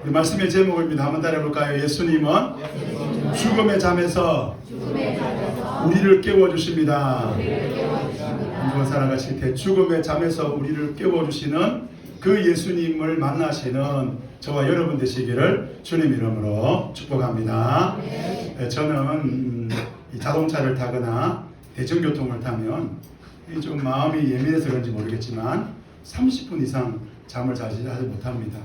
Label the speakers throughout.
Speaker 1: 우리 말씀의 제목입니다. 한번 따라해볼까요? 예수님은 죽음의 잠에서 우리를 깨워주십니다. 한동안 살아가실 때 죽음의 잠에서 우리를 깨워주시는 그 예수님을 만나시는 저와 여러분 되시기를 주님 이름으로 축복합니다. 저는 자동차를 타거나 대중교통을 타면 좀 마음이 예민해서 그런지 모르겠지만 30분 이상 잠을 자지 못합니다.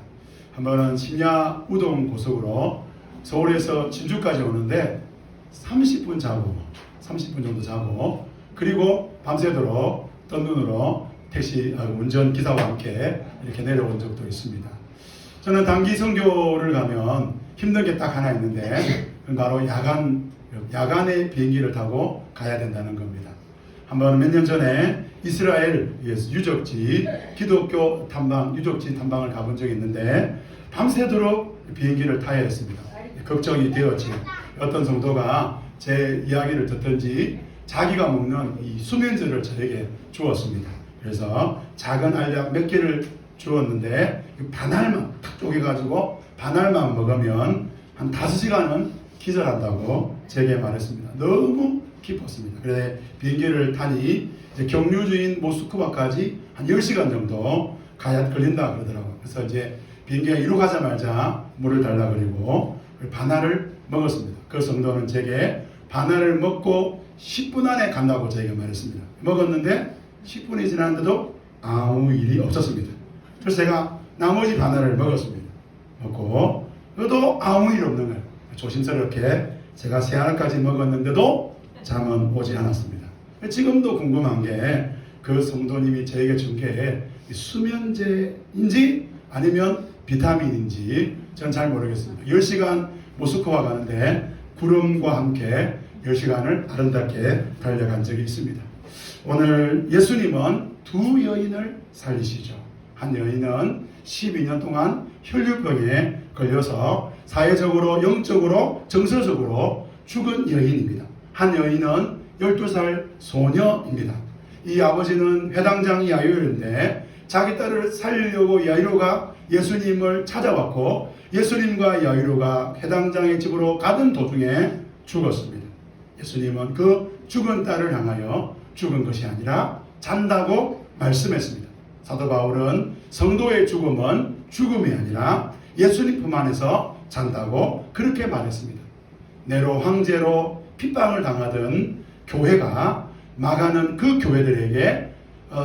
Speaker 1: 한 번은 심야 우동 고속으로 서울에서 진주까지 오는데 30분 정도 자고 그리고 밤새도록 뜬 눈으로 택시 운전기사와 함께 이렇게 내려온 적도 있습니다. 저는 단기 선교를 가면 힘든 게 딱 하나 있는데 바로 야간에 비행기를 타고 가야 된다는 겁니다. 한번 몇 년 전에 이스라엘 유적지 기독교 탐방 유적지 탐방을 가본 적이 있는데 밤새도록 비행기를 타야 했습니다. 걱정이 되었지. 어떤 성도가 제 이야기를 듣든지 자기가 먹는 이 수면제를 저에게 주었습니다. 그래서 작은 알약 몇 개를 주었는데 반알만 탁 쪼개가지고 반알만 먹으면 한 5시간은 기절한다고 제게 말했습니다. 너무 기뻤습니다. 그래 비행기를 타니 이제 경유지인 모스크바까지 한 10시간 정도 걸린다 그러더라고요. 그래서 이제 비행기가 이루 가자마자 물을 달라 그리고 반알을 먹었습니다. 그 성도는 제게 반알을 먹고 10분 안에 간다고 저에게 말했습니다. 먹었는데 10분이 지났는데도 아무 일이 없었습니다. 그래서 제가 나머지 반알을 먹었습니다. 먹고 그래도 아무 일 없는 거예요. 조심스럽게 제가 세 알까지 먹었는데도 잠은 오지 않았습니다. 지금도 궁금한 게 그 성도님이 저에게 준 게 수면제인지 아니면 비타민인지 전 잘 모르겠습니다. 10시간 모스크바 가는데 구름과 함께 10시간을 아름답게 달려간 적이 있습니다. 오늘 예수님은 두 여인을 살리시죠. 한 여인은 12년 동안 혈류병에 걸려서 사회적으로, 영적으로, 정서적으로 죽은 여인입니다. 한 여인은 12살 소녀입니다. 이 아버지는 회당장 야이로인데 자기 딸을 살리려고 야이로가 예수님을 찾아왔고 예수님과 야이로가 회당장의 집으로 가던 도중에 죽었습니다. 예수님은 그 죽은 딸을 향하여 죽은 것이 아니라 잔다고 말씀했습니다. 사도 바울은 성도의 죽음은 죽음이 아니라 예수님 품 안에서 잔다고 그렇게 말했습니다. 네로 황제로 핍박을 당하던 교회가 망하는 그 교회들에게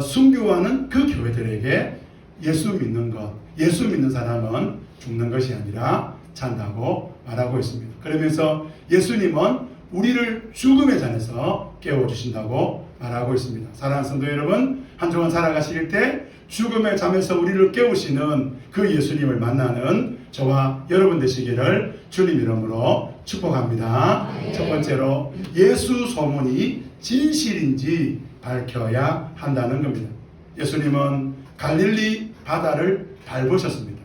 Speaker 1: 순교하는 그 교회들에게 예수 믿는 것, 예수 믿는 사람은 죽는 것이 아니라 잔다고 말하고 있습니다. 그러면서 예수님은 우리를 죽음의 잔에서 깨워주신다고 말하고 있습니다. 사랑하는 성도 여러분, 한 주간 살아가실 때 죽음의 잠에서 우리를 깨우시는 그 예수님을 만나는 저와 여러분 되시기를 주님 이름으로 축복합니다. 첫 번째로 예수 소문이 진실인지 밝혀야 한다는 겁니다. 예수님은 갈릴리 바다를 밟으셨습니다.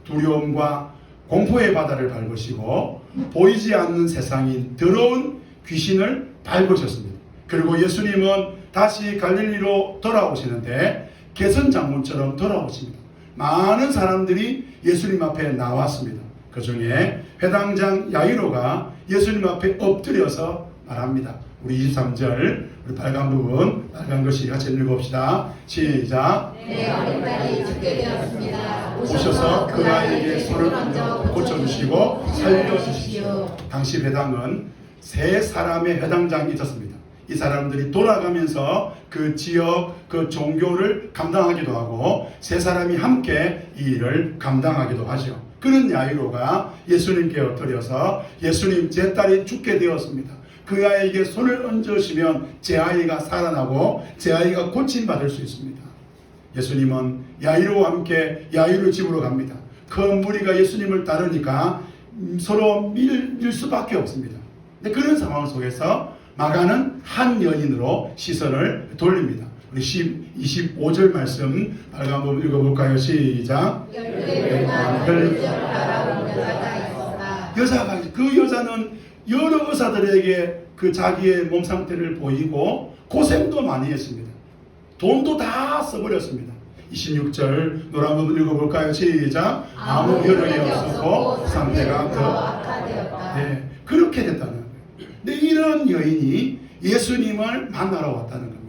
Speaker 1: 두려움과 공포의 바다를 밟으시고 보이지 않는 세상인 더러운 귀신을 밟으셨습니다. 그리고 예수님은 다시 갈릴리로 돌아오시는데 개선장군처럼 돌아오십니다. 많은 사람들이 예수님 앞에 나왔습니다. 그 중에 회당장 야이로가 예수님 앞에 엎드려서 말합니다. 우리 23절 우리 빨간 부분 빨간 글씨 같이 읽어봅시다. 시작.
Speaker 2: 내 어린 딸이 죽게 되었습니다.
Speaker 1: 오셔서 그 아이에게 손을 얹어 고쳐주시고 살려주십시오. 당시 회당은 세 사람의 회당장이 있었습니다. 이 사람들이 돌아가면서 그 지역, 그 종교를 감당하기도 하고 세 사람이 함께 이 일을 감당하기도 하죠. 그런 야이로가 예수님께 엎드려서 예수님 제 딸이 죽게 되었습니다. 그 아이에게 손을 얹으시면 제 아이가 살아나고 제 아이가 고침받을 수 있습니다. 예수님은 야이로와 함께 야이로 집으로 갑니다. 그 무리가 예수님을 따르니까 서로 밀 수밖에 없습니다. 근데 그런 상황 속에서 마가는 한 여인으로 시선을 돌립니다. 우리 25절 말씀 빨간 부분 읽어볼까요? 시작. 여자가 그 여자는 여러 의사들에게 그 자기의 몸 상태를 보이고 고생도 많이 했습니다. 돈도 다 써버렸습니다. 26절 노래 한번 읽어볼까요? 시작. 아무 여력이 없었고 상태가 더
Speaker 2: 악화되었다.
Speaker 1: 네, 그렇게 됐다는 거예요. 근데 이런 여인이 예수님을 만나러 왔다는 겁니다.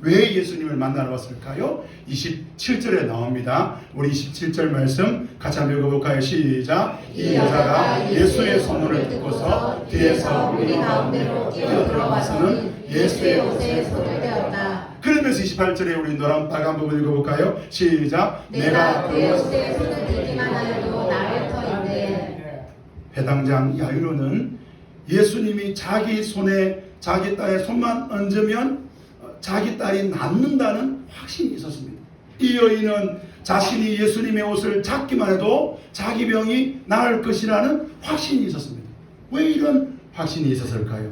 Speaker 1: 왜 예수님을 만나러 왔을까요? 27절에 나옵니다. 우리 27절 말씀 같이 한번 읽어볼까요? 시작. 이 여자가 예수의 소문을 듣고서 뒤에서 우리 가운데로 뛰어들어와서는 예수의 옷에 손을 대었다. 그러면서 28절에 우리 노란 빨간 부분 읽어볼까요? 시작.
Speaker 2: 내가 그의 옷에 손을 대기만 하여도 나을 터인데.
Speaker 1: 해당장 야이로는 예수님이 자기 손에 자기 딸의 손만 얹으면 자기 딸이 낫는다는 확신이 있었습니다. 이 여인은 자신이 예수님의 옷을 잡기만 해도 자기 병이 나을 것이라는 확신이 있었습니다. 왜 이런 확신이 있었을까요?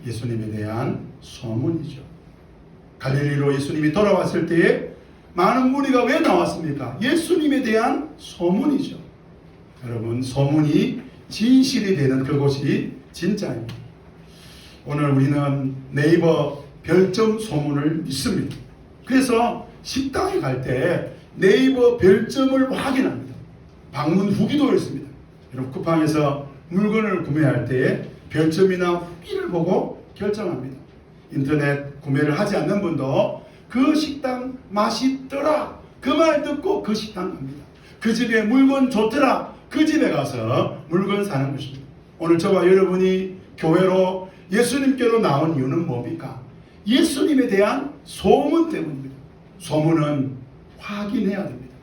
Speaker 1: 예수님에 대한 소문이죠. 갈릴리로 예수님이 돌아왔을 때에 많은 무리가 왜 나왔습니까? 예수님에 대한 소문이죠. 여러분, 소문이 진실이 되는 그곳이 진짜입니다. 오늘 우리는 네이버 별점 소문을 믿습니다. 그래서 식당에 갈 때 네이버 별점을 확인합니다. 방문 후기도 있습니다. 여러분, 쿠팡에서 물건을 구매할 때 별점이나 후기를 보고 결정합니다. 인터넷 구매를 하지 않는 분도 그 식당 맛있더라 그 말 듣고 그 식당 갑니다. 그 집에 물건 좋더라 그 집에 가서 물건 사는 것입니다. 오늘 저와 여러분이 교회로 예수님께로 나온 이유는 뭡니까? 예수님에 대한 소문 때문입니다. 소문은 확인해야 됩니다.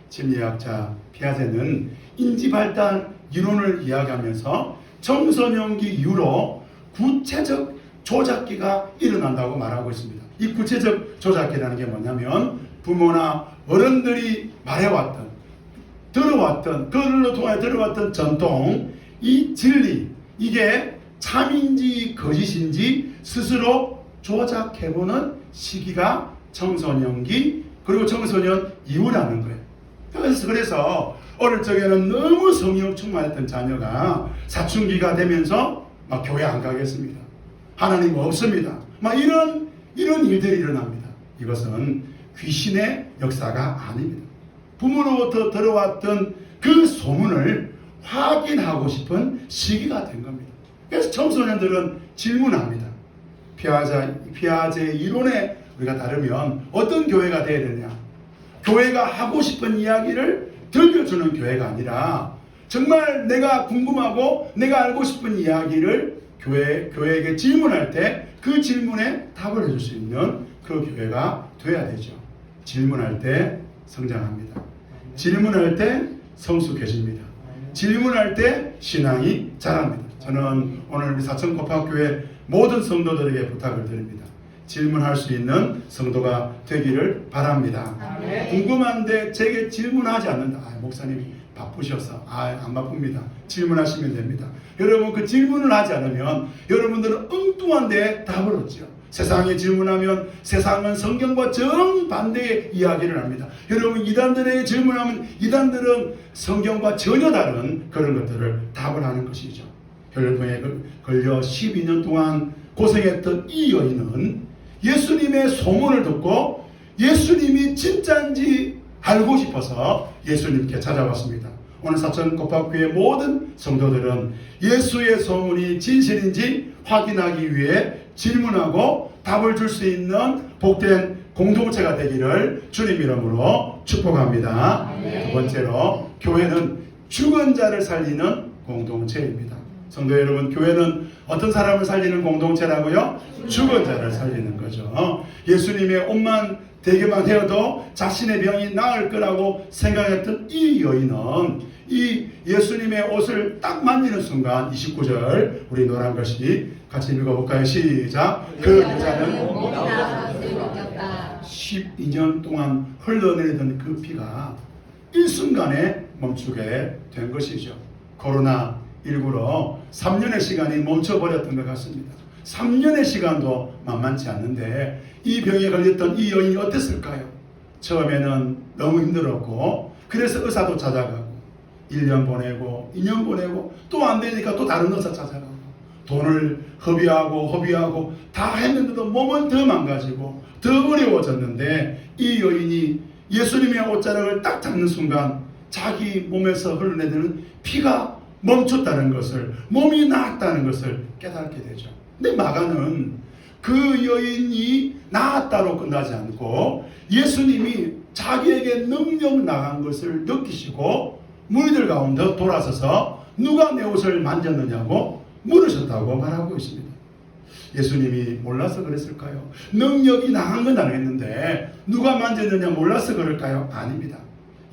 Speaker 1: 심리학자 피아제는 인지발달 이론을 이야기하면서 청소년기 이후로 구체적 조작기가 일어난다고 말하고 있습니다. 이 구체적 조작기라는 게 뭐냐면 부모나 어른들이 말해왔던 들어왔던 그들로 통해 들어왔던 전통 이 진리 이게 참인지 거짓인지 스스로 조작해보는 시기가 청소년기 그리고 청소년 이후라는 거예요. 그래서 어릴 적에는 너무 성령 충만했던 자녀가 사춘기가 되면서 막 교회 안 가겠습니다. 하나님 없습니다. 막 이런 일들이 일어납니다. 이것은 귀신의 역사가 아닙니다. 부모로부터 들어왔던 그 소문을 확인하고 싶은 시기가 된 겁니다. 그래서 청소년들은 질문합니다. 피아제 이론에 우리가 따르면 어떤 교회가 되어야 되냐? 교회가 하고 싶은 이야기를 들려주는 교회가 아니라 정말 내가 궁금하고 내가 알고 싶은 이야기를 교회에게 질문할 때 그 질문에 답을 해줄 수 있는 그 교회가 돼야 되죠. 질문할 때 성장합니다. 질문할 때 성숙해집니다. 질문할 때 신앙이 자랍니다. 저는 오늘 우리 사천고파교회 모든 성도들에게 부탁을 드립니다. 질문할 수 있는 성도가 되기를 바랍니다. 궁금한데 제게 질문하지 않는다. 목사님이 바쁘셔서 안 바쁩니다. 질문하시면 됩니다. 여러분 그 질문을 하지 않으면 여러분들은 엉뚱한 데 답을 얻죠. 세상에 질문하면 세상은 성경과 정반대의 이야기를 합니다. 여러분 이단들에게 질문하면 이단들은 성경과 전혀 다른 그런 것들을 답을 하는 것이죠. 혈병에 걸려 12년 동안 고생했던 이 여인은 예수님의 소문을 듣고 예수님이 진짜인지 알고 싶어서 예수님께 찾아왔습니다. 오늘 사천고파교회 모든 성도들은 예수의 소문이 진실인지 확인하기 위해 질문하고 답을 줄 수 있는 복된 공동체가 되기를 주님 이름으로 축복합니다. 두 번째로 교회는 죽은 자를 살리는 공동체입니다. 성도 여러분, 교회는 어떤 사람을 살리는 공동체라고요? 죽은 자를 살리는 거죠. 예수님의 옷만 되게만 해도 자신의 병이 나을 거라고 생각했던 이 여인은 이 예수님의 옷을 딱 만지는 순간 29절 우리 노란 글씨 같이 읽어볼까요? 시작. 그 여자는 12년 동안 흘러내리던 그 피가 일순간에 멈추게 된 것이죠. 코로나19로 3년의 시간이 멈춰버렸던 것 같습니다. 3년의 시간도 만만치 않는데 이 병에 걸렸던 이 여인이 어땠을까요? 처음에는 너무 힘들었고 그래서 의사도 찾아가고 1년 보내고 2년 보내고 또 안 되니까 또 다른 의사 찾아가고 돈을 허비하고 다 했는데도 몸은 더 망가지고 더 어려워졌는데 이 여인이 예수님의 옷자락을 딱 잡는 순간 자기 몸에서 흘러내리는 피가 멈췄다는 것을, 몸이 나았다는 것을 깨닫게 되죠. 근데 마가는 그 여인이 나았다로 끝나지 않고 예수님이 자기에게 능력 나간 것을 느끼시고 무리들 가운데 돌아서서 누가 내 옷을 만졌느냐고 물으셨다고 말하고 있습니다. 예수님이 몰라서 그랬을까요? 능력이 나간 건 알겠는데 누가 만졌느냐 몰라서 그럴까요? 아닙니다.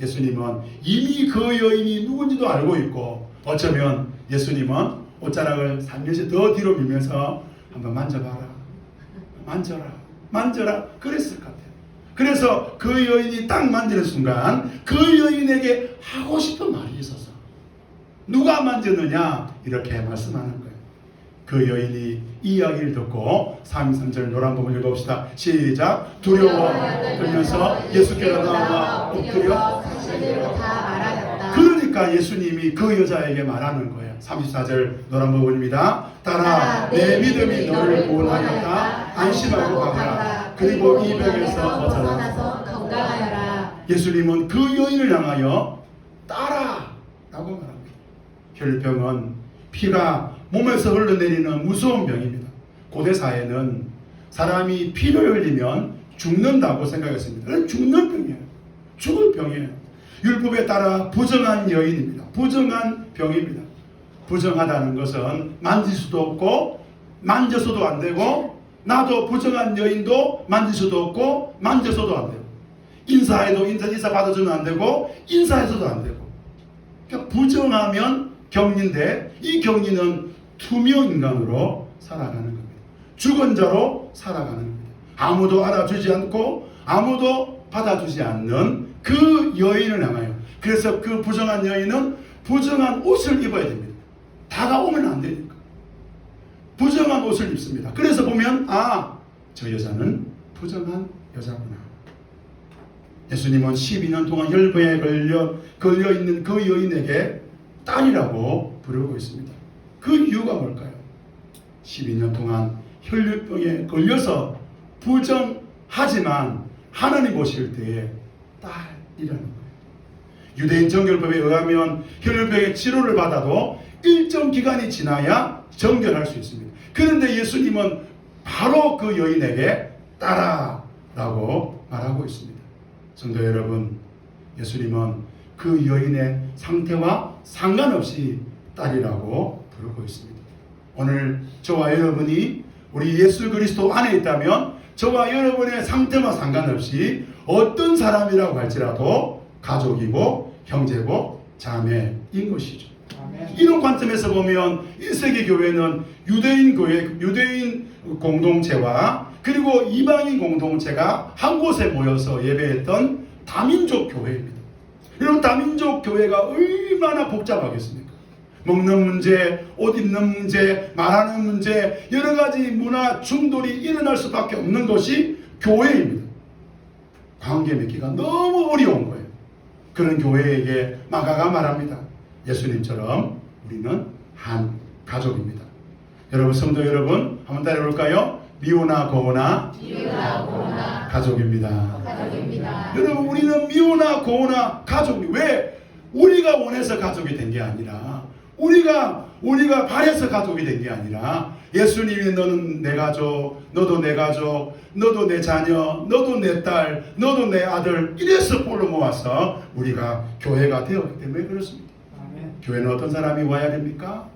Speaker 1: 예수님은 이미 그 여인이 누군지도 알고 있고, 어쩌면 예수님은 옷자락을 살며시 더 뒤로 밀면서 한번 만져봐라, 만져라 그랬을 것 같아요. 그래서 그 여인이 딱 만지는 순간 그 여인에게 하고 싶은 말이 있어서 누가 만졌느냐 이렇게 말씀하는 거예요. 그 여인이 이 이야기를 듣고 3절 노란 부분 읽어봅시다. 시작. 두려워 떨면서 예수께로 나와 엎드려
Speaker 2: 사실대로 다 말하였다.
Speaker 1: 그러니까 예수님이 그 여자에게 말하는 거예요. 34절 노란 부분입니다. 따라 내 믿음이 너를 구원하였다. 안심하고 가거라. 그리고 이 병에서 벗어나서
Speaker 2: 건강하여라.
Speaker 1: 예수님은 그 여인을 향하여 따라 라고 말합니다. 혈병은 피가 몸에서 흘러내리는 무서운 병입니다. 고대 사회는 사람이 피를 흘리면 죽는다고 생각했습니다. 죽는 병이에요. 죽을 병이에요. 율법에 따라 부정한 여인입니다. 부정한 병입니다. 부정하다는 것은 만질 수도 없고 만져서도 안 되고, 나도 부정한 여인도 만질 수도 없고 만져서도 안 되고, 인사해도 인사 받아주면 안 되고 인사해서도 안 되고, 그러니까 부정하면 격리인데 이 격리는 투명 인간으로 살아가는 겁니다. 죽은 자로 살아가는 겁니다. 아무도 알아주지 않고 아무도 받아주지 않는 그 여인을 향하여, 그래서 그 부정한 여인은 부정한 옷을 입어야 됩니다. 다가오면 안 되니까 부정한 옷을 입습니다. 그래서 보면 저 여자는 부정한 여자구나. 예수님은 12년 동안 혈병에 걸려있는 그 여인에게 딸이라고 부르고 있습니다. 그 이유가 뭘까요? 12년 동안 혈병에 걸려서 부정하지만 하나님 보실 때에 딸이라는 거예요. 유대인 정결법에 의하면 혈병의 치료를 받아도 일정 기간이 지나야 정결할 수 있습니다. 그런데 예수님은 바로 그 여인에게 딸아라고 말하고 있습니다. 성도 여러분, 예수님은 그 여인의 상태와 상관없이 딸이라고 부르고 있습니다. 오늘 저와 여러분이 우리 예수 그리스도 안에 있다면 저와 여러분의 상태와 상관없이 어떤 사람이라고 할지라도 가족이고 형제고 자매인 것이죠. 이런 관점에서 보면 1세기 교회는 유대인 공동체와 그리고 이방인 공동체가 한 곳에 모여서 예배했던 다민족 교회입니다. 이런 다민족 교회가 얼마나 복잡하겠습니까? 먹는 문제, 옷 입는 문제, 말하는 문제, 여러 가지 문화 충돌이 일어날 수밖에 없는 것이 교회입니다. 관계 맺기가 너무 어려운 거예요. 그런 교회에게 마가가 말합니다. 예수님처럼 우리는 한 가족입니다. 여러분, 성도 여러분, 한번 따라해볼까요? 미우나 고우나 가족입니다. 여러분, 우리는 미우나 고우나 가족이, 왜? 우리가 원해서 가족이 된 게 아니라, 우리가 바래서 가족이 된 게 아니라, 예수님이 너는 내 가족, 너도 내 가족, 너도 내 자녀, 너도 내 딸, 너도 내 아들, 이래서 볼로 모아서 우리가 교회가 되었기 때문에 그렇습니다. 아멘. 교회는 어떤 사람이 와야 됩니까?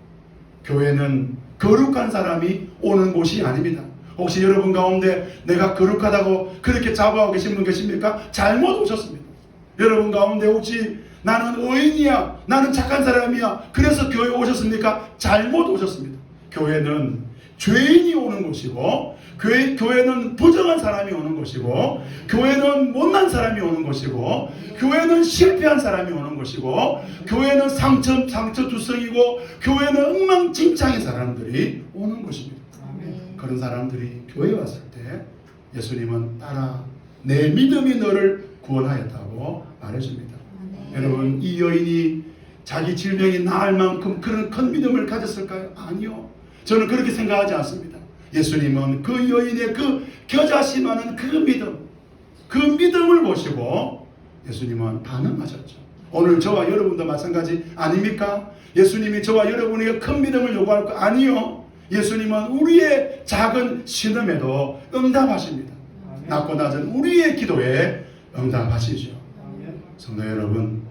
Speaker 1: 교회는 거룩한 사람이 오는 곳이 아닙니다. 혹시 여러분 가운데 내가 거룩하다고 그렇게 자부하고 계신 분 계십니까? 잘못 오셨습니다. 여러분 가운데 혹시 나는 의인이야, 나는 착한 사람이야, 그래서 교회에 오셨습니까? 잘못 오셨습니다. 교회는 죄인이 오는 곳이고, 교회는 부정한 사람이 오는 곳이고, 교회는 못난 사람이 오는 곳이고, 교회는 실패한 사람이 오는 곳이고, 교회는 상처투성이고, 교회는 엉망진창인 사람들이 오는 곳입니다. 그런 사람들이 교회에 왔을 때 예수님은 따라 내 믿음이 너를 구원하였다고 말해줍니다. 여러분, 이 여인이 자기 질병이 나을 만큼 그런 큰 믿음을 가졌을까요? 아니요. 저는 그렇게 생각하지 않습니다. 예수님은 그 여인의 그 겨자씨만한 그 믿음을 보시고 예수님은 반응하셨죠. 오늘 저와 여러분도 마찬가지 아닙니까? 예수님이 저와 여러분에게 큰 믿음을 요구할 거 아니요. 예수님은 우리의 작은 신음에도 응답하십니다. 낮고 낮은 우리의 기도에 응답하시죠. 성도 여러분,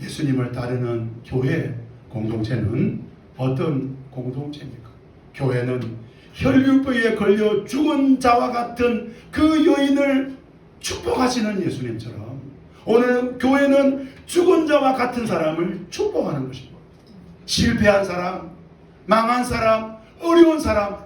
Speaker 1: 예수님을 따르는 교회 공동체는 어떤 공동체입니까? 교회는 혈류병에 걸려 죽은 자와 같은 그 여인을 축복하시는 예수님처럼 오늘 교회는 죽은 자와 같은 사람을 축복하는 것입니다. 실패한 사람, 망한 사람, 어려운 사람,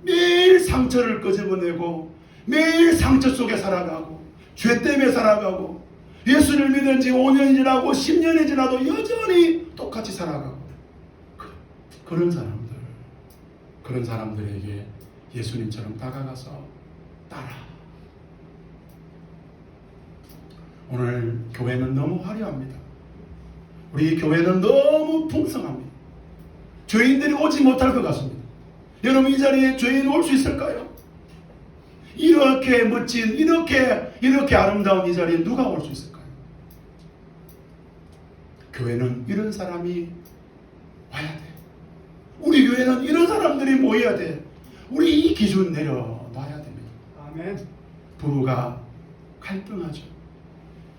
Speaker 1: 매일 상처를 끄집어내고 매일 상처 속에 살아가고 죄 때문에 살아가고 예수를 믿은 지 5년이 지나고 10년이 지나도 여전히 똑같이 살아가고 그런 사람들에게 예수님처럼 다가가서 따라. 오늘 교회는 너무 화려합니다. 우리 교회는 너무 풍성합니다. 죄인들이 오지 못할 것 같습니다. 여러분, 이 자리에 죄인이 올 수 있을까요? 이렇게 멋진, 이렇게 아름다운 이 자리에 누가 올 수 있을까요? 교회는 이런 사람이 와야 돼. 우리 교회는 이런 사람들이 모여야 돼. 우리 이 기준 내려놔야 됩니다.
Speaker 3: 아멘.
Speaker 1: 부부가 갈등하죠.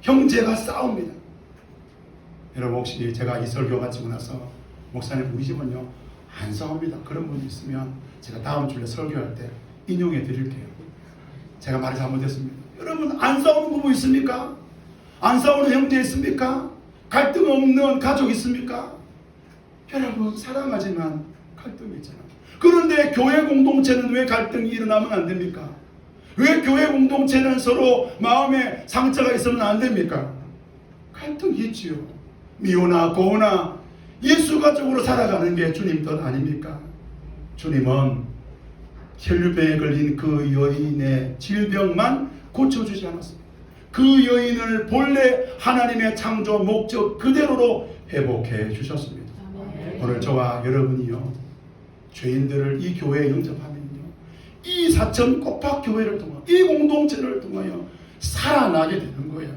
Speaker 1: 형제가 싸웁니다. 여러분, 혹시 제가 이 설교 마치고 나서 목사님 우리 집은요 안 싸웁니다, 그런 분이 있으면 제가 다음 주에 설교할 때 인용해 드릴게요. 제가 말이 잘못했습니다. 여러분, 안 싸우는 부부 있습니까? 안 싸우는 형제 있습니까? 갈등 없는 가족 있습니까? 여러분, 사랑하지만 갈등이 있잖아요. 그런데 교회 공동체는 왜 갈등이 일어나면 안 됩니까? 왜 교회 공동체는 서로 마음에 상처가 있으면 안 됩니까? 갈등이 있지요. 미우나 고우나 예수 가족으로 살아가는 게 주님 뜻 아닙니까? 주님은 혈류병에 걸린 그 여인의 질병만 고쳐주지 않았습니다. 그 여인을 본래 하나님의 창조 목적 그대로로 회복해 주셨습니다. 오늘 저와 여러분이요, 죄인들을 이 교회에 영접하면요, 이 사천 꼬팍 교회를 통하여, 이 공동체를 통하여 살아나게 되는 거예요.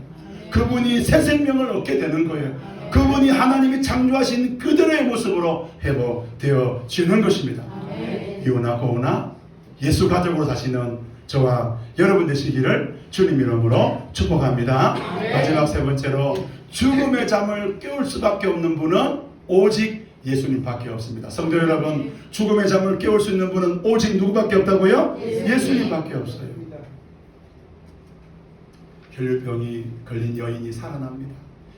Speaker 1: 그분이 새 생명을 얻게 되는 거예요. 그분이 하나님이 창조하신 그들의 모습으로 회복되어지는 것입니다. 이오나 고우나 예수 가족으로 사시는 저와 여러분 되시기를 주님 이름으로 축복합니다. 마지막 세 번째로, 죽음의 잠을 깨울 수밖에 없는 분은 오직 예수님밖에 없습니다. 성도 여러분, 죽음의 잠을 깨울 수 있는 분은 오직 누구밖에 없다고요? 예수님밖에 없어요. 혈류병이 걸린 여인이 살아납니다.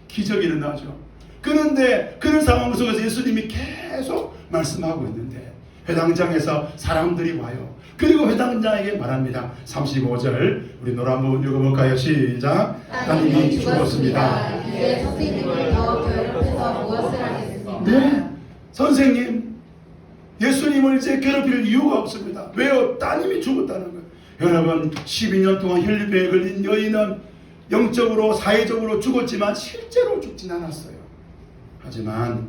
Speaker 1: 기적이 일어나죠. 그런데 그런 상황 속에서 예수님이 계속 말씀하고 있는데 회당장에서 사람들이 와요. 그리고 회당장에게 말합니다. 35절 우리 노래 한번 읽어볼까요? 시작. 따님이 죽었습니다.
Speaker 2: 이제 선생님을 더 괴롭혀서 무엇을 하겠습니까?
Speaker 1: 네, 선생님, 예수님을 이제 괴롭힐 이유가 없습니다. 왜요? 따님이 죽었다는 거예요. 여러분, 12년 동안 혈류병에 걸린 여인은 영적으로 사회적으로 죽었지만 실제로 죽진 않았어요. 하지만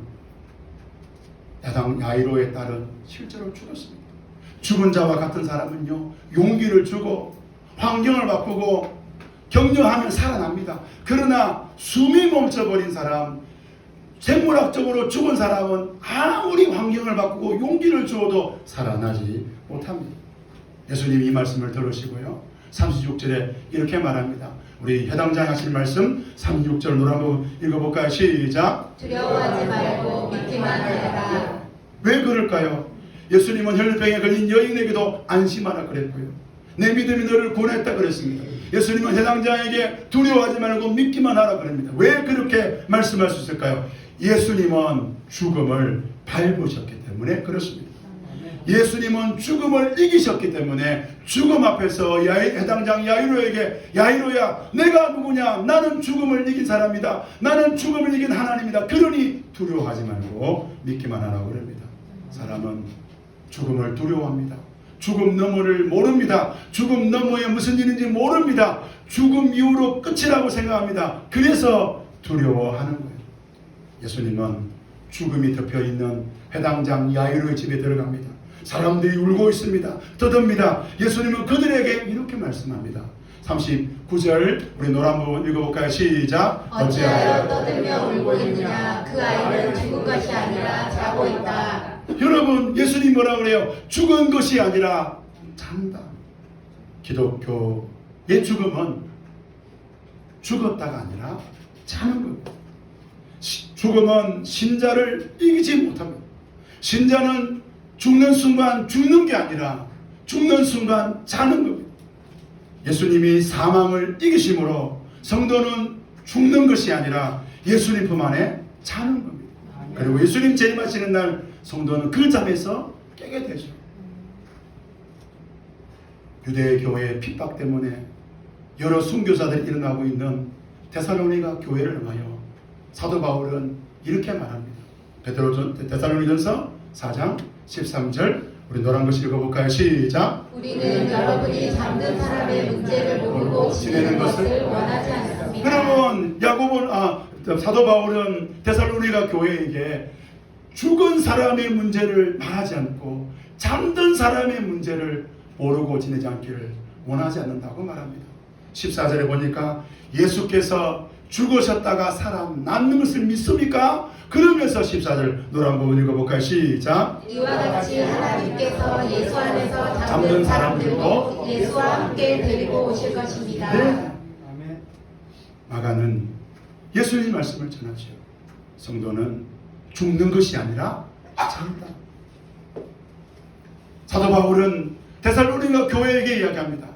Speaker 1: 야당 야이로의 딸은 실제로 죽었습니다. 죽은 자와 같은 사람은요, 용기를 주고 환경을 바꾸고 격려하면 살아납니다. 그러나 숨이 멈춰버린 사람, 생물학적으로 죽은 사람은 아무리 환경을 바꾸고 용기를 주어도 살아나지 못합니다. 예수님이 이 말씀을 들으시고요, 36절에 이렇게 말합니다. 우리 해당장 하실 말씀 36절 노래 한번 읽어볼까요? 시작.
Speaker 2: 두려워하지 말고 믿기만 하라.
Speaker 1: 왜 그럴까요? 예수님은 혈류병에 걸린 여인에게도 안심하라 그랬고요, 내 믿음이 너를 구원했다 그랬습니다. 예수님은 해당자에게 두려워하지 말고 믿기만 하라 그럽니다. 왜 그렇게 말씀할 수 있을까요? 예수님은 죽음을 밟으셨기 때문에 그렇습니다. 예수님은 죽음을 이기셨기 때문에 죽음 앞에서 해당장 야이로에게, 야이로야, 내가 누구냐? 나는 죽음을 이긴 사람이다. 나는 죽음을 이긴 하나님이다. 그러니 두려워하지 말고 믿기만 하라고 그럽니다. 사람은 죽음을 두려워합니다. 죽음 너머를 모릅니다. 죽음 너머에 무슨 일인지 모릅니다. 죽음 이후로 끝이라고 생각합니다. 그래서 두려워하는 거예요. 예수님은 죽음이 덮여있는 회당장 야이로의 집에 들어갑니다. 사람들이 울고 있습니다. 떠듭니다. 예수님은 그들에게 이렇게 말씀합니다. 39절 우리 노란 부분 읽어볼까요? 시작.
Speaker 2: 어찌하여 떠들며 울고 있느냐 그 아이는 죽은 것이 아니라 자고 있다.
Speaker 1: 여러분, 예수님 뭐라 그래요? 죽은 것이 아니라 잔다. 기독교의 죽음은 죽었다가 아니라 자는 겁니다. 죽음은 신자를 이기지 못합니다. 신자는 죽는 순간 죽는 게 아니라 죽는 순간 자는 겁니다. 예수님이 사망을 이기심으로 성도는 죽는 것이 아니라 예수님 품 안에 자는 겁니다. 그리고 예수님 재림하시는 날 성도는 그 잠에서 깨게 되죠. 유대 교회의 핍박 때문에 여러 순교자들이 일어나고 있는 데살로니가 교회를 향하여 사도 바울은 이렇게 말합니다. 데살로니전서 4장 13절 우리 노란 것 읽어볼까요? 시작.
Speaker 2: 우리는 여러분이 잠든 사람의 문제를 모르고 지내는 것을 원하지 않습니다.
Speaker 1: 여러분, 사도 바울은 데살로니가 교회에게 죽은 사람의 문제를 말하지 않고 잠든 사람의 문제를 모르고 지내지 않기를 원하지 않는다고 말합니다. 14절에 보니까 예수께서 죽으셨다가 살아남는 것을 믿습니까? 그러면서 14절 노란 부분 읽어볼까요? 시작.
Speaker 2: 이와 같이 하나님께서 예수 안에서 잠든 사람들도 예수와 함께 데리고 오실 것입니다.
Speaker 1: 네. 마가는 예수님 말씀을 전하죠. 성도는 죽는 것이 아니라 잔다. 사도 바울은 데살로니가 교회에게 이야기합니다.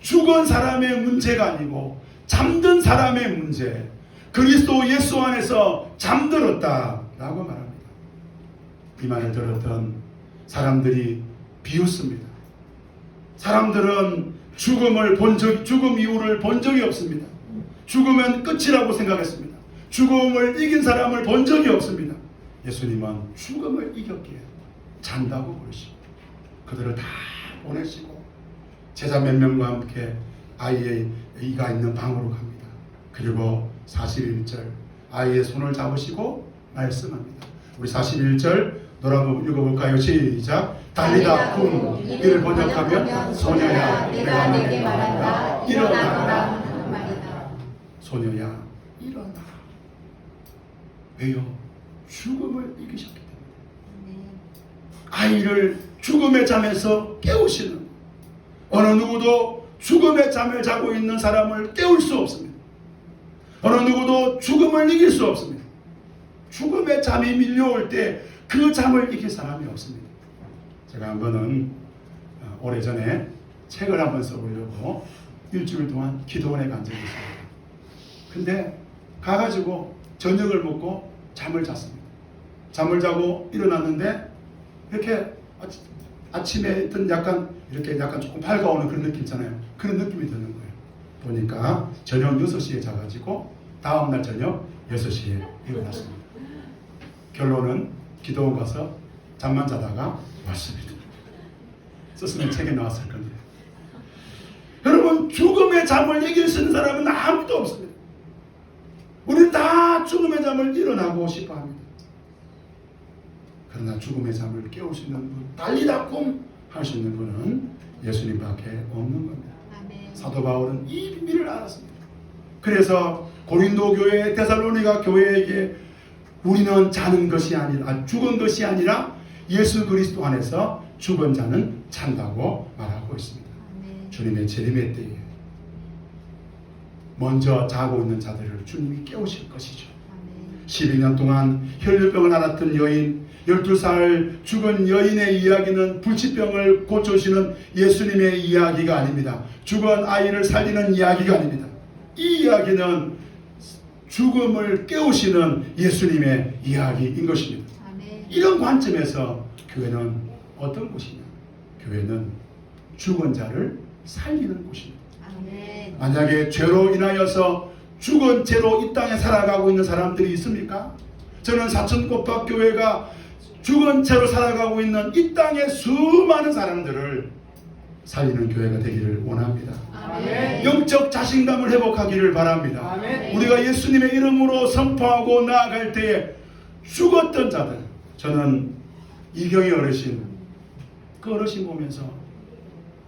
Speaker 1: 죽은 사람의 문제가 아니고 잠든 사람의 문제, 그리스도 예수 안에서 잠들었다라고 말합니다. 이 말을 들었던 사람들이 비웃습니다. 사람들은 죽음 이후를 본 적이 없습니다. 죽으면 끝이라고 생각했습니다. 죽음을 이긴 사람을 본 적이 없습니다. 예수님은 죽음을 이겼기에 잔다고 그러시고 그들을 다 보내시고 제자 몇 명과 함께 아이의 이가 있는 방으로 갑니다. 그리고 41절 아이의 손을 잡으시고 말씀합니다. 우리 41절 노란 부분 읽어볼까요? 시작. 달리다 쿰 이를 번역하면 소녀야 내가 내게 말한다 일어나라 하는 말이다. 소녀야 일어나라. 왜요? 죽음을 이기셨기 때문에. 아이를 죽음의 잠에서 깨우시는, 어느 누구도 죽음의 잠을 자고 있는 사람을 깨울 수 없습니다. 어느 누구도 죽음을 이길 수 없습니다. 죽음의 잠이 밀려올 때 그 잠을 이길 사람이 없습니다. 제가 한 번은 오래전에 책을 한번 써보려고 일주일 동안 기도원에 간 적이 있습니다. 근데 가가지고 저녁을 먹고 잠을 잤습니다. 잠을 자고 일어났는데 이렇게 아침에 있던 약간 조금 밝아오는 그런 느낌 있잖아요. 그런 느낌이 드는 거예요. 보니까 저녁 6시에 자가지고 다음날 저녁 6시에 일어났습니다. 결론은 기도원 가서 잠만 자다가 왔습니다. 썼으면 책에 나왔을 건데. 여러분, 죽음의 잠을 이길 수 있는 사람은 아무도 없습니다. 우리는 다 죽음의 잠을 일어나고 싶어 합니다. 그러나 죽음의 잠을 깨울 수 있는 분, 달리다 꿈 할 수 있는 분은 예수님밖에 없는 겁니다. 사도 바울은 이 비밀을 알았습니다. 그래서 고린도 교회, 데살로니가 교회에게 우리는 자는 것이 아니라, 죽은 것이 아니라 예수 그리스도 안에서 죽은 자는 잔다고 말하고 있습니다. 주님의 재림의 때에 먼저 자고 있는 자들을 주님이 깨우실 것이죠. 12년 동안 혈류병을 앓았던 여인, 12살 죽은 여인의 이야기는 불치병을 고쳐주시는 예수님의 이야기가 아닙니다. 죽은 아이를 살리는 이야기가 아닙니다. 이 이야기는 죽음을 깨우시는 예수님의 이야기인 것입니다. 이런 관점에서 교회는 어떤 곳이냐? 교회는 죽은 자를 살리는 곳입니다. 만약에 죄로 인하여서 죽은 채로 이 땅에 살아가고 있는 사람들이 있습니까? 저는 사천꽃밭교회가 죽은 채로 살아가고 있는 이 땅의 수많은 사람들을 살리는 교회가 되기를 원합니다.
Speaker 2: 아멘.
Speaker 1: 영적 자신감을 회복하기를 바랍니다.
Speaker 2: 아멘.
Speaker 1: 우리가 예수님의 이름으로 선포하고 나아갈 때에 죽었던 자들, 저는 이경희 어르신, 그 어르신 보면서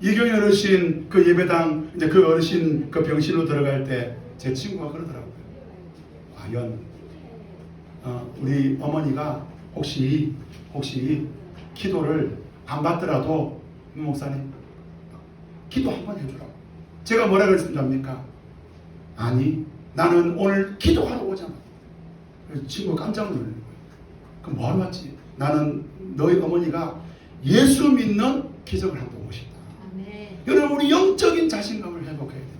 Speaker 1: 이경희 어르신 그 예배당 이제 그 어르신 그 병실로 들어갈 때 제 친구가 그러더라고요. 과연 우리 어머니가 혹시 기도를 안 받더라도 목사님 기도 한번 해주라고. 제가 뭐라 그랬습니까? 아니 나는 오늘 기도하러 오잖아. 친구가 깜짝 놀라는 거예요. 그럼 뭐하러 왔지? 나는 너희 어머니가 예수 믿는 기적을 한번 보고 싶다.
Speaker 2: 아멘.
Speaker 1: 여러분 우리 영적인 자신감을 회복해야 됩니다.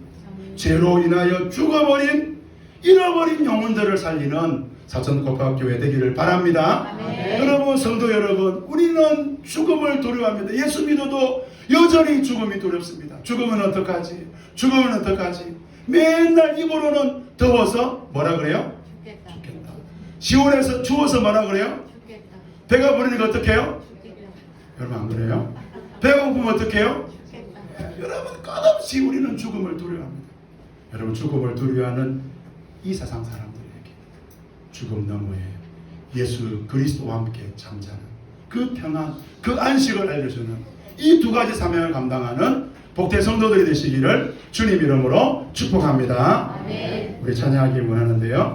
Speaker 1: 죄로 인하여 죽어버린 잃어버린 영혼들을 살리는 사천국가교회 되기를 바랍니다.
Speaker 2: 아멘.
Speaker 1: 여러분 성도 여러분, 우리는 죽음을 두려워합니다. 예수 믿어도 여전히 죽음이 두렵습니다. 죽으면 어떡하지? 죽으면 어떡하지? 맨날 입으로는 더워서 뭐라 그래요?
Speaker 2: 죽겠다.
Speaker 1: 죽겠다. 시온에서 추워서 뭐라 그래요?
Speaker 2: 죽겠다.
Speaker 1: 배가 부르니까 어떡해요?
Speaker 2: 죽겠다.
Speaker 1: 여러분 안 그래요? 배가 고프면 어떡해요?
Speaker 2: 죽겠다.
Speaker 1: 여러분 끝없이 우리는 죽음을 두려워합니다. 여러분 죽음을 두려워하는 이 세상 사람들에게 죽음 너머에 예수 그리스도와 함께 잠자는 그 평안, 그 안식을 알려주는 이 두 가지 사명을 감당하는 복된 성도들이 되시기를 주님 이름으로 축복합니다.
Speaker 2: 아멘.
Speaker 1: 우리 찬양하기 원하는데요.